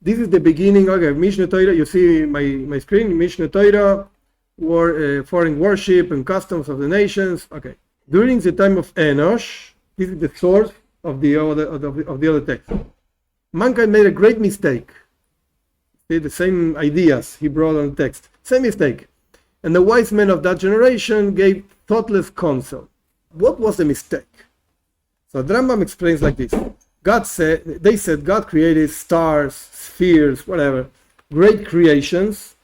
This is the beginning. Okay, Mishneh Torah, you see my screen, Mishneh Torah, foreign worship and customs of the nations. Okay. During the time of Enosh, this is the source of the other text. Mankind made a great mistake. See, the same ideas he brought on the text. Same mistake. And the wise men of that generation gave thoughtless counsel. What was the mistake? So the Rambam explains like this. They said God created stars, spheres, whatever, great creations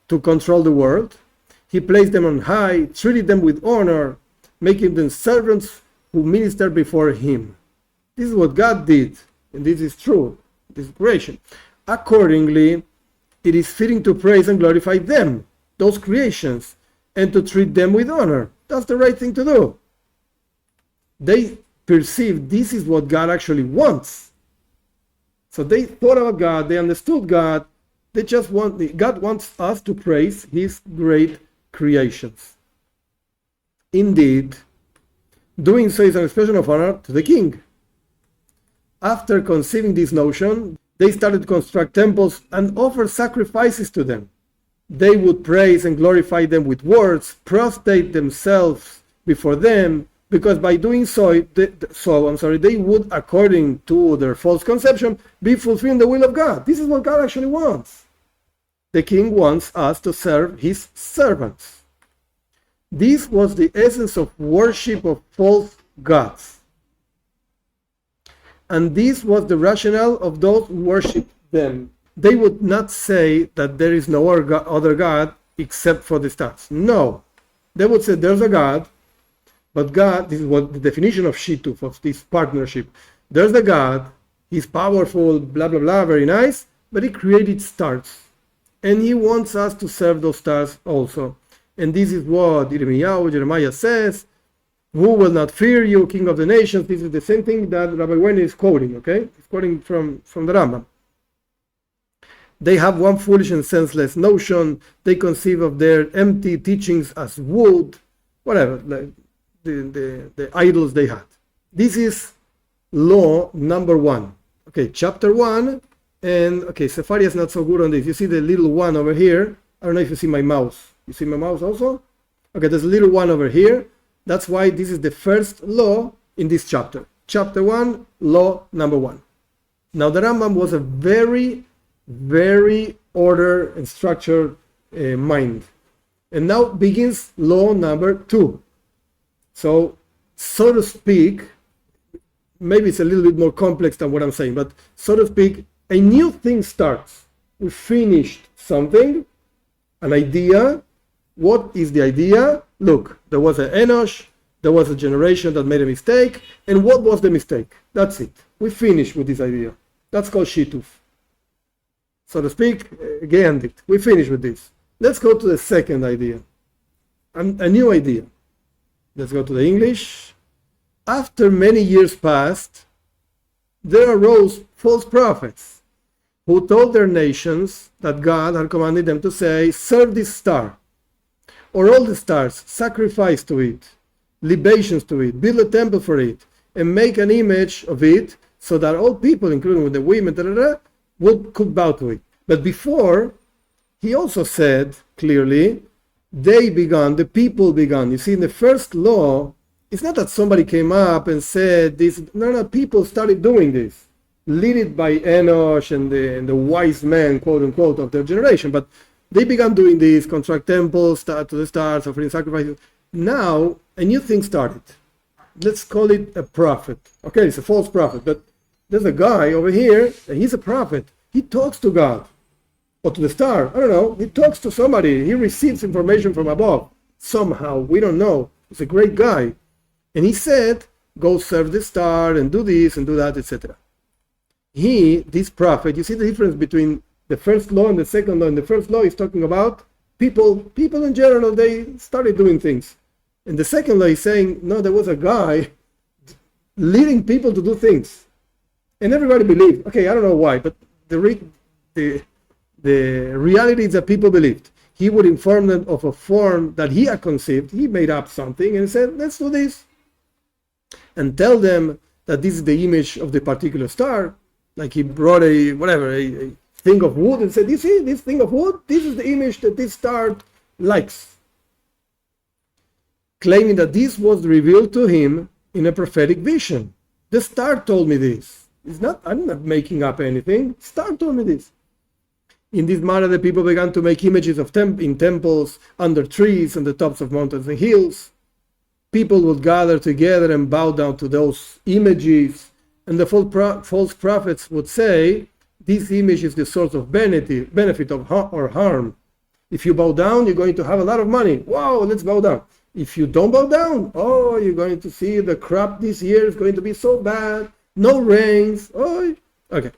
to control the world. He placed them on high, treated them with honor, making them servants who minister before him. This is what God did, and this is true. This is creation. Accordingly, it is fitting to praise and glorify them, those creations, and to treat them with honor. That's the right thing to do. They perceived this is what God actually wants. So they thought about God, they understood God, God wants us to praise his great creations. Indeed, doing so is an expression of honor to the king. After conceiving this notion, they started to construct temples and offer sacrifices to them. They would praise and glorify them with words, prostrate themselves before them, because by doing so, they would, according to their false conception, be fulfilling the will of God. This is what God actually wants. The king wants us to serve his servants. This was the essence of worship of false gods. And this was the rationale of those who worship them. They would not say that there is no other God except for the stars. No. They would say there's a God, but God, this is what the definition of shituf, of this partnership. There's a God, he's powerful, blah, blah, blah, very nice, but he created stars. And he wants us to serve those stars also. And this is what Jeremiah says, who will not fear you, king of the nations? This is the same thing that Rabbi Wayne is quoting, okay? He's quoting from the Rambam. They have one foolish and senseless notion. They conceive of their empty teachings as wood, whatever, the idols they had. This is law number 1. Okay, chapter 1. And, okay, Safari is not so good on this. You see the little one over here. I don't know if you see my mouse. You see my mouse also? Okay, there's a little one over here. That's why this is the first law in this chapter. Chapter 1, law number 1. Now, the Rambam was a very, very ordered and structured mind. And now begins law number 2. So to speak, maybe it's a little bit more complex than what I'm saying, but so to speak, a new thing starts. We finished something, an idea. What is the idea? Look, there was an Enosh, there was a generation that made a mistake, and what was the mistake? That's it. We finished with this idea. That's called shituf. So to speak, again, we finished with this. Let's go to the second idea, a new idea. Let's go to the English. After many years passed, there arose false prophets who told their nations that God had commanded them to say, serve this star, or all the stars, sacrifice to it, libations to it, build a temple for it, and make an image of it, so that all people, including the women, could bow to it. But before, he also said clearly, the people began. You see, in the first law, it's not that somebody came up and said this. No, people started doing this, led by Enosh and the wise men, quote unquote, of their generation. But they began doing this, construct temples, to the stars, offering sacrifices. Now, a new thing started. Let's call it a prophet. Okay, it's a false prophet, but there's a guy over here, and he's a prophet. He talks to God, or to the star. I don't know. He talks to somebody. He receives information from above. Somehow, we don't know. He's a great guy. And he said, go serve the star and do this and do that, etc. This prophet, you see the difference between the first law and the second law. In the first law, he's talking about people in general, they started doing things. In the second law, he's saying, no, there was a guy leading people to do things. And everybody believed. Okay, I don't know why, but the reality is that people believed. He would inform them of a form that he had conceived. He made up something and said, let's do this. And tell them that this is the image of the particular star. Like he brought a thing of wood and said, you see this thing of wood? This is the image that this star likes. Claiming that this was revealed to him in a prophetic vision. The star told me this. I'm not making up anything. The star told me this. In this manner, the people began to make images of in temples, under trees, on the tops of mountains and hills. People would gather together and bow down to those images. And the false prophets would say, this image is the source of benefit or harm. If you bow down, you're going to have a lot of money. Wow, let's bow down. If you don't bow down, you're going to see the crop this year is going to be so bad. No rains. Okay.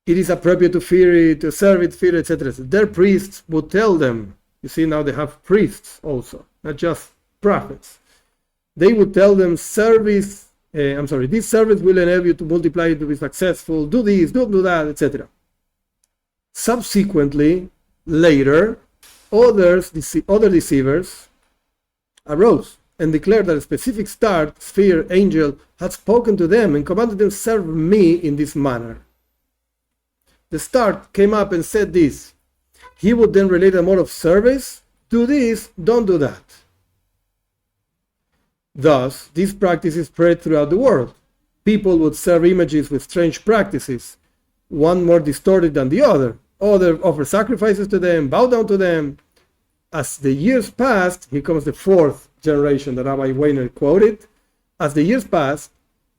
It is appropriate to fear it, to serve it, fear, etc. Their priests would tell them. You see, now they have priests also, not just prophets. They would tell them, this service will enable you to multiply, to be successful, do this, don't do that, etc. Subsequently, later, other deceivers arose and declared that a specific star, sphere, angel had spoken to them and commanded them, serve me in this manner. The star came up and said this. He would then relate a mode of service. Do this, don't do that. Thus, this practice is spread throughout the world. People would serve images with strange practices, one more distorted than the other. Others offer sacrifices to them, bow down to them. As the years passed, here comes the fourth generation that Rabbi Weiner quoted. As the years passed,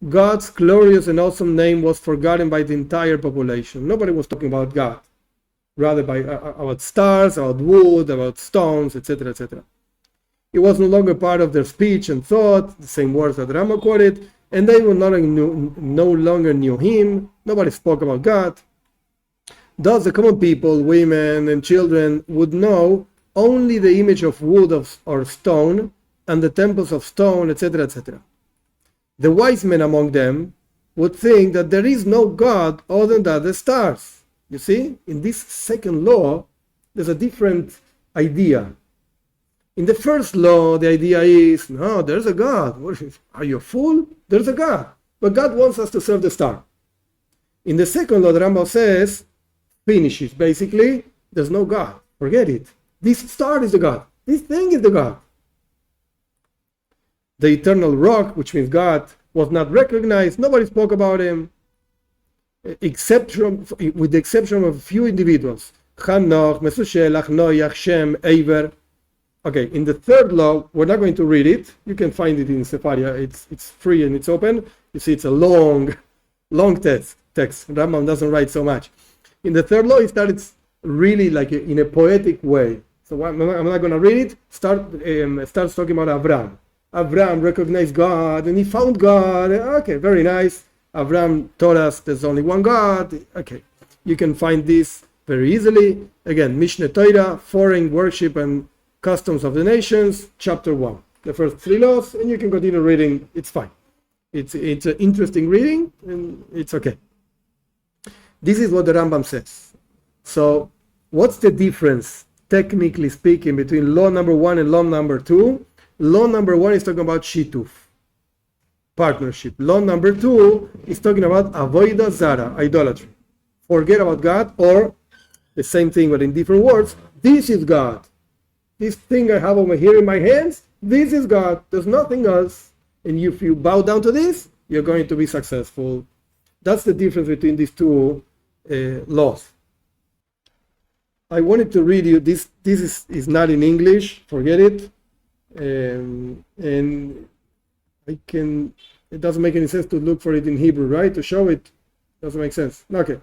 God's glorious and awesome name was forgotten by the entire population. Nobody was talking about God, rather about stars, about wood, about stones, etc., etc. It was no longer part of their speech and thought, the same words that Rambam quoted, and they no longer knew him. Nobody spoke about God. Thus, the common people, women and children, would know only the image of wood or stone and the temples of stone, etc., etc. The wise men among them would think that there is no God other than the stars. You see, in this second law, there's a different idea. In the first law, the idea is, no, there's a God. Are you a fool? There's a God. But God wants us to serve the star. In the second law, the Rambam says, finishes. Basically, there's no God. Forget it. This star is the God. This thing is the God. The eternal rock, which means God, was not recognized. Nobody spoke about him, with the exception of a few individuals. Chanoch, Mesushelach, Noach, Shem, Eber. Okay, in the third law, we're not going to read it. You can find it in Sefaria. It's free and it's open. You see, it's a long text. Rambam doesn't write so much. In the third law, it starts really like in a poetic way. So I'm not going to read it. Starts talking about Abraham. Abraham recognized God and he found God. Okay, very nice. Abraham taught us there's only one God. Okay, you can find this very easily. Again, Mishneh Torah, foreign worship and customs of the nations, chapter 1. The first 3 laws, and you can continue reading. It's fine. It's an interesting reading, and it's okay. This is what the Rambam says. So, what's the difference, technically speaking, between law number 1 and law number 2? Law number 1 is talking about shituf, partnership. Law number 2 is talking about avodah zara, idolatry. Forget about God, or the same thing but in different words. This is God. This thing I have over here in my hands, this is God. There's nothing else. And if you bow down to this, you're going to be successful. That's the difference between these two laws. I wanted to read you this. This is not in English. Forget it. And it doesn't make any sense to look for it in Hebrew, right? To show it doesn't make sense. Okay,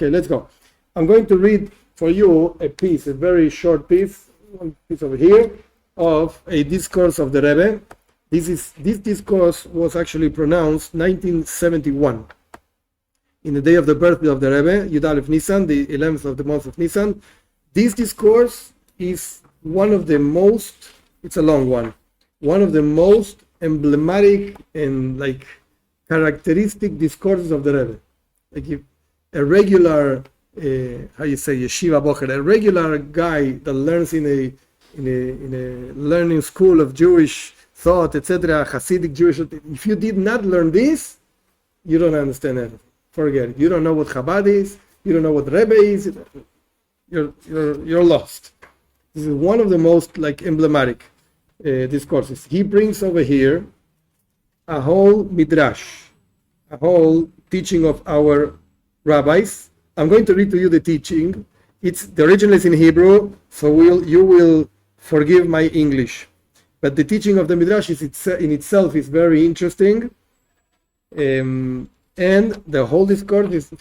let's go. I'm going to read for you a piece, a very short piece, one piece over here, of a discourse of the Rebbe. This discourse was actually pronounced 1971, in the day of the birthday of the Rebbe, Yud Aleph Nissan, the 11th of the month of Nissan. This discourse is one of the most, it's a long one of the most emblematic and characteristic discourses of the Rebbe. Like if a regular, yeshiva bocher, a regular guy that learns in a learning school of Jewish thought, etc., Chassidic Jewish, if you did not learn this, you don't understand anything. Forget it. You don't know what Chabad is. you don't know what Rebbe is, you're lost. This is one of the most emblematic discourses. He brings over here a whole midrash, a whole teaching of our rabbis. I'm going to read to you the teaching. The original is in Hebrew, so you will forgive my English. But the teaching of the midrash in itself is very interesting, and the whole discourse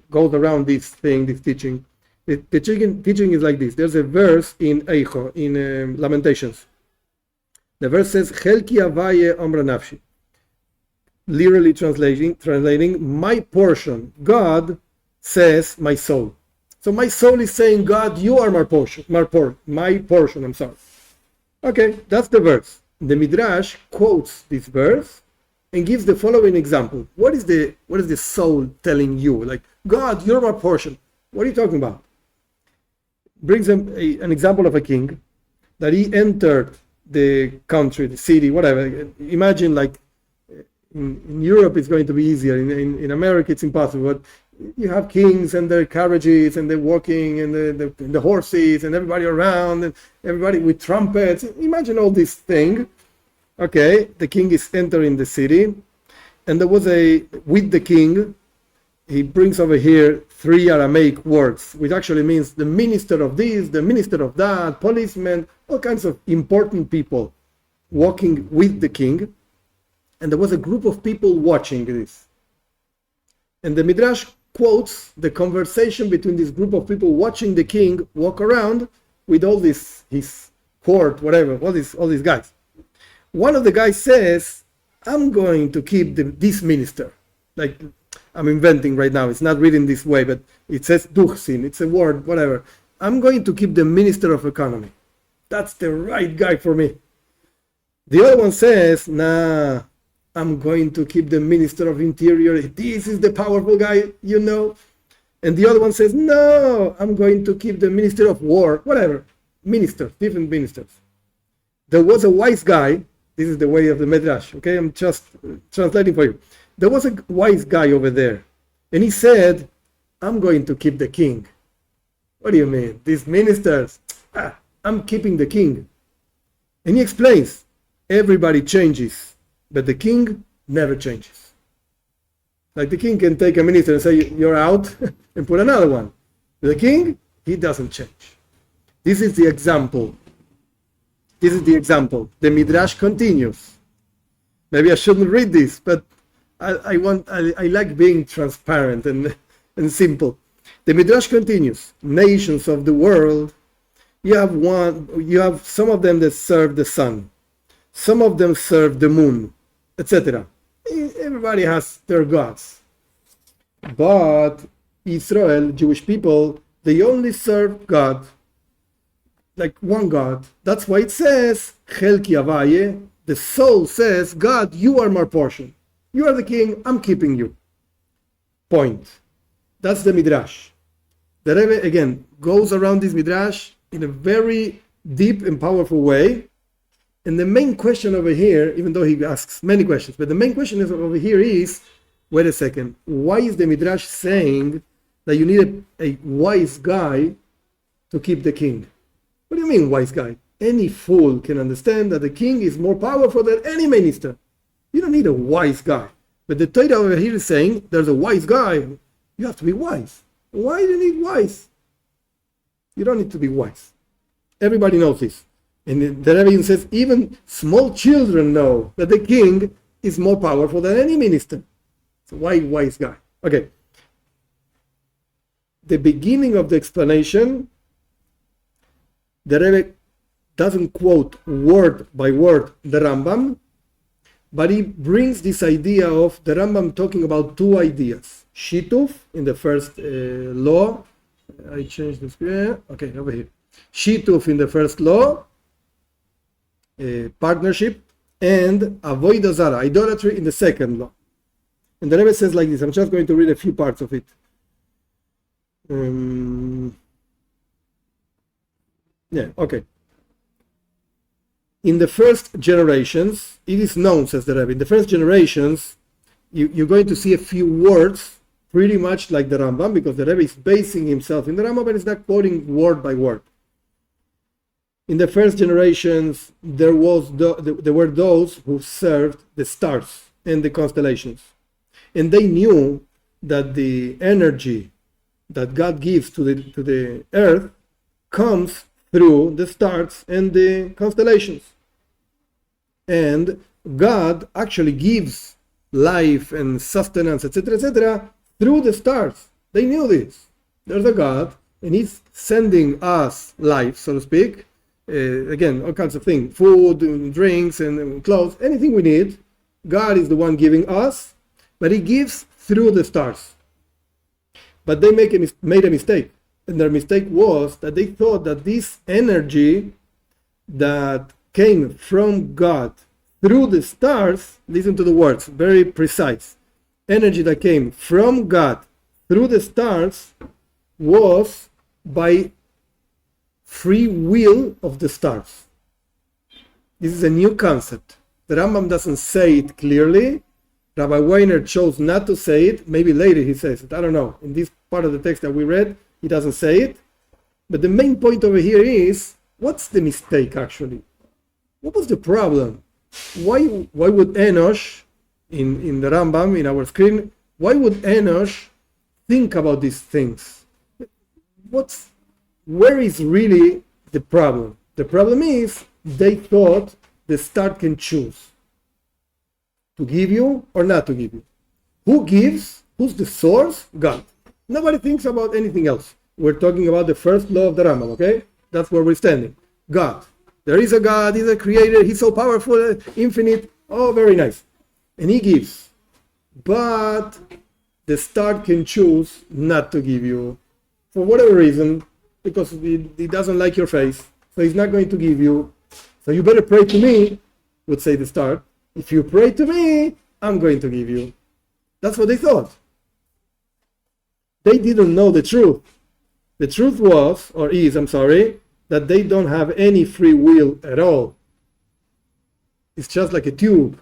goes around this teaching. The teaching is like this. There's a verse in Eicho, in Lamentations. The verse says, "Chelki avaye omra nafshi." Literally translating, my portion. God says, my soul. So my soul is saying, God, you are my portion. My portion. I'm sorry. Okay, that's the verse. The Midrash quotes this verse and gives the following example. What is the soul telling you? God, you're my portion. What are you talking about? Brings an example of a king that he entered the country, the city, whatever. Imagine in Europe it's going to be easier. In America it's impossible. But you have kings and their carriages and they're walking and the horses and everybody around and everybody with trumpets. Imagine all this thing. Okay, the king is entering the city, and there was with the king, he brings over here 3 Aramaic words, which actually means the minister of this, the minister of that, policemen, all kinds of important people walking with the king. And there was a group of people watching this. And the Midrash quotes the conversation between this group of people watching the king walk around with all this, his court, whatever, all these guys. One of the guys says, I'm going to keep this minister. I'm inventing right now. It's not written this way, but it says duchsin. It's a word, whatever. I'm going to keep the minister of economy. That's the right guy for me. The other one says, nah, I'm going to keep the minister of interior. This is the powerful guy, you know. And the other one says, no, I'm going to keep the minister of war, whatever. Ministers, different ministers. There was a wise guy. This is the way of the Midrash, okay? I'm just translating for you. There was a wise guy over there. And he said, I'm going to keep the king. What do you mean? These ministers, I'm keeping the king. And he explains, everybody changes, but the king never changes. The king can take a minister and say, you're out, and put another one. The king, he doesn't change. This is the example. The Midrash continues. Maybe I shouldn't read this, but I like being transparent and simple. The Midrash continues. Nations of the world, you have some of them that serve the sun, some of them serve the moon, etc. Everybody has their gods. But Israel, Jewish people, they only serve God, one God. That's why it says, Chelki avaye, the soul says, God, you are my portion. You are the king, I'm keeping you. Point. That's the Midrash. The Rebbe, again, goes around this Midrash in a very deep and powerful way. And the main question over here, even though he asks many questions, but the main question over here is, wait a second, why is the Midrash saying that you need a wise guy to keep the king? What do you mean, wise guy? Any fool can understand that the king is more powerful than any minister. You don't need a wise guy. But the Torah over here is saying there's a wise guy. You have to be wise. Why do you need wise? You don't need to be wise. Everybody knows this. And the Rebbe says even small children know that the king is more powerful than any minister. So why wise guy? Okay. The beginning of the explanation, the Rebbe doesn't quote word by word the Rambam, but he brings this idea of the Rambam talking about 2 ideas. Shituf in the first law. I changed the screen. Okay, over here. Shituf in the first law, partnership, and avodah zara, idolatry, in the second law. And the Rebbe says like this. I'm just going to read a few parts of it. Okay. In the first generations, it is known, says the Rebbe, in the first generations, you're going to see a few words pretty much like the Rambam, because the Rebbe is basing himself in the Rambam, but it's not quoting word by word. In the first generations, there were those who served the stars and the constellations. And they knew that the energy that God gives to the earth comes through the stars and the constellations. And God actually gives life and sustenance, etc., through the stars. They knew this. There's a God, and He's sending us life, so to speak. Again, all kinds of things, food, and drinks, and clothes, anything we need. God is the one giving us, but He gives through the stars. But they made a mistake. And their mistake was that they thought that this energy that came from God through the stars, listen to the words, very precise. Energy that came from God through the stars was by free will of the stars. This is a new concept. The Rambam doesn't say it clearly. Rabbi Weiner chose not to say it. Maybe later he says it. I don't know. In this part of the text that we read, he doesn't say it. But the main point over here is, what's the mistake actually? What was the problem? Why would Enosh, in the Rambam, in our screen, why would Enosh think about these things? Where is really the problem? The problem is they thought the star can choose to give you or not to give you. Who gives? Who's the source? God. Nobody thinks about anything else. We're talking about the first law of the Rambam, okay? That's where we're standing. God. There is a God, He's a creator, He's so powerful, infinite. Oh, very nice. And He gives. But the star can choose not to give you for whatever reason, because he doesn't like your face, so He's not going to give you. So you better pray to me, would say the star. If you pray to me, I'm going to give you. That's what they thought. They didn't know the truth. The truth was, or is, that they don't have any free will at all. It's just like a tube.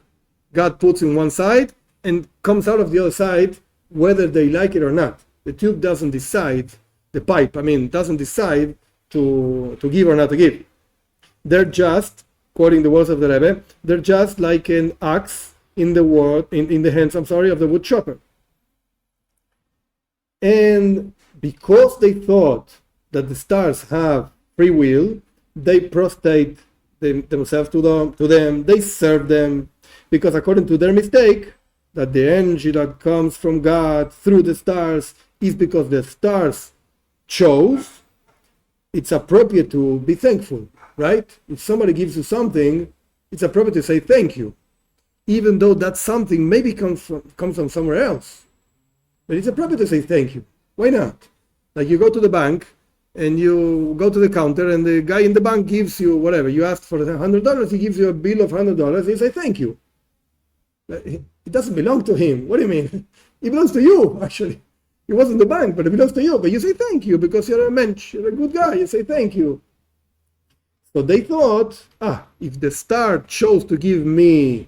God puts in one side and comes out of the other side whether they like it or not. The tube doesn't decide, the pipe, doesn't decide to give or not to give. They're just, quoting the words of the Rebbe, they're just like an axe in the hands of the wood chopper. And because they thought that the stars have free will, they prostrate themselves to them, they serve them, because according to their mistake, that the energy that comes from God through the stars is because the stars chose, it's appropriate to be thankful, right? If somebody gives you something, it's appropriate to say thank you, even though that something maybe comes from somewhere else. But it's appropriate to say thank you. Why not? Like you go to the bank, and you go to the counter, and the guy in the bank gives you whatever. You asked for $100, he gives you a bill of $100, and you say thank you. It doesn't belong to him. What do you mean? It belongs to you, actually. It wasn't the bank, but it belongs to you. But you say thank you because you're a mensch, you're a good guy. You say thank you. So they thought, if the star chose to give me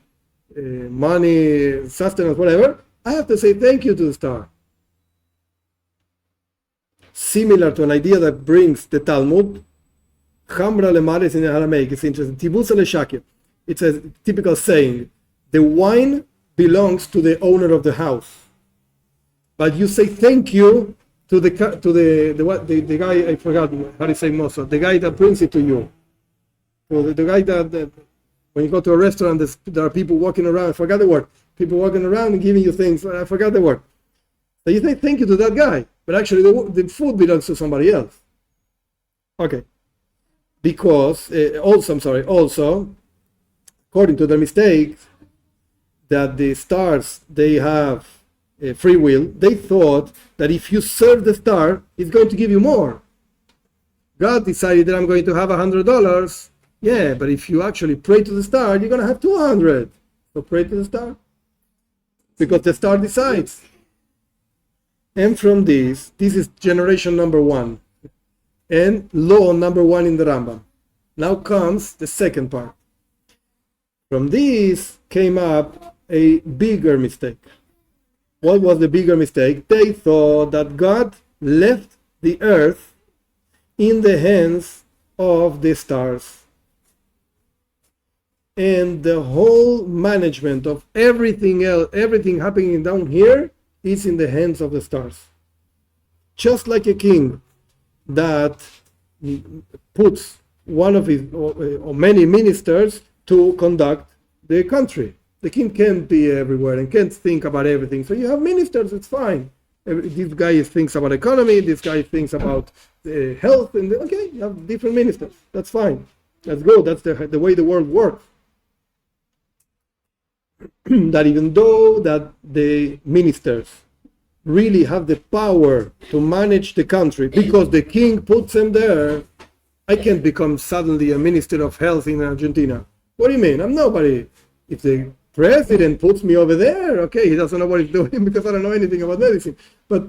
money, sustenance, whatever, I have to say thank you to the star. Similar to an idea that brings the Talmud, Chamra lemares in Aramaic. It's interesting. Tibusa leshaker. It's a typical saying. The wine belongs to the owner of the house, but you say thank you to the guy. I forgot how to say mozo. The guy that brings it to you. So the guy that when you go to a restaurant, there are people walking around. I forgot the word. People walking around and giving you things. I forgot the word. So you say thank you to that guy, but actually the food belongs to somebody else. Okay. Because also, according to their mistake, that the stars, they have free will, they thought that if you serve the star, it's going to give you more. God decided that I'm going to have $100. Yeah, but if you actually pray to the star, you're going to have 200. So pray to the star. Because the star decides. And from this is generation number 1. And law number 1 in the Rambam. Now comes the second part. From this came up a bigger mistake. What was the bigger mistake? They thought that God left the earth in the hands of the stars. And the whole management of everything else, everything happening down here, is in the hands of the stars. Just like a king that puts one of his or many ministers to conduct the country. The king can't be everywhere and can't think about everything. So you have ministers, it's fine. This guy thinks about economy, this guy thinks about health, and okay, you have different ministers. That's fine. That's good. That's the way the world works. That even though that the ministers really have the power to manage the country because the king puts them there, I can't become suddenly a minister of health in Argentina. What do you mean? I'm nobody. If the president puts me over there, okay, he doesn't know what he's doing because I don't know anything about medicine. But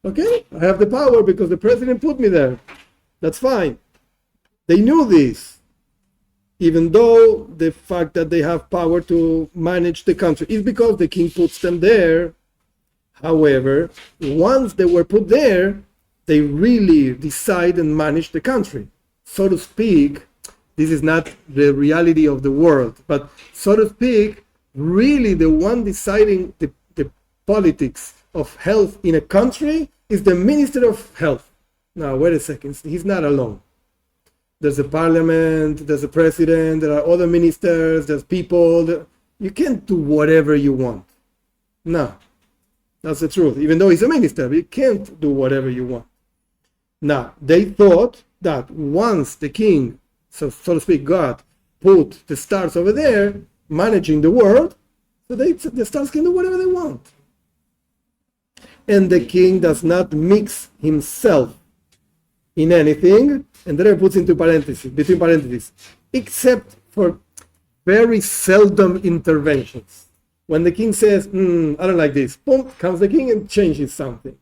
okay, I have the power because the president put me there. That's fine. They knew this, even though the fact that they have power to manage the country is because the king puts them there. However, once they were put there, they really decide and manage the country. So to speak, this is not the reality of the world, but so to speak, really the one deciding the politics of health in a country is the Minister of Health. Now, wait a second, he's not alone. There's a parliament, there's a president, there are other ministers, there's people. You can't do whatever you want. No, that's the truth. Even though he's a minister, you can't do whatever you want. Now, they thought that once the king, so to speak, God, put the stars over there, managing the world, so the stars can do whatever they want. And the king does not mix himself in anything, and then he puts into parentheses, between parentheses, except for very seldom interventions. When the king says, I don't like this, boom, comes the king and changes something.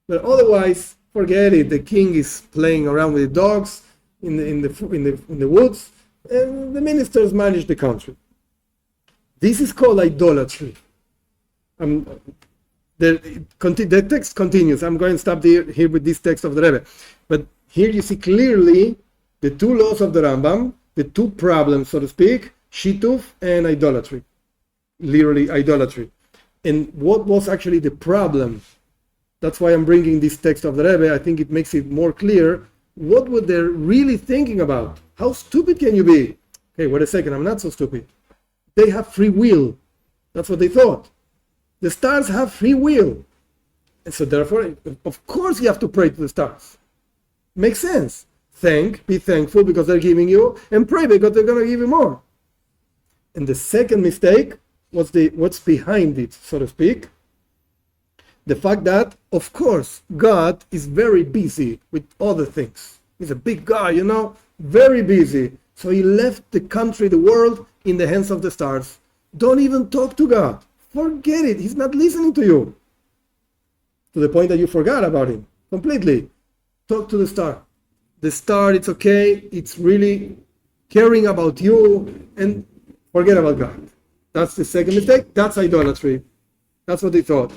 But otherwise, forget it. The king is playing around with the dogs in the woods, and the ministers manage the country. This is called idolatry. The text continues. I'm going to stop here with this text of the Rebbe. But here you see clearly the two laws of the Rambam, the two problems, so to speak, shituf and idolatry. Literally idolatry. And what was actually the problem? That's why I'm bringing this text of the Rebbe. I think it makes it more clear. What were they really thinking about? How stupid can you be? Okay, wait a second, I'm not so stupid. They have free will. That's what they thought. The stars have free will. And so therefore, of course you have to pray to the stars. Makes sense. Be thankful because they're giving you, and pray because they're going to give you more. And the second mistake was what's behind it, so to speak. The fact that, of course, God is very busy with other things. He's a big guy, very busy. So he left the country, the world, in the hands of the stars. Don't even talk to God. Forget it. He's not listening to you. To the point that you forgot about him completely. Talk to the star. The star, it's okay. It's really caring about you, and forget about God. That's the second mistake. That's idolatry. That's what they thought.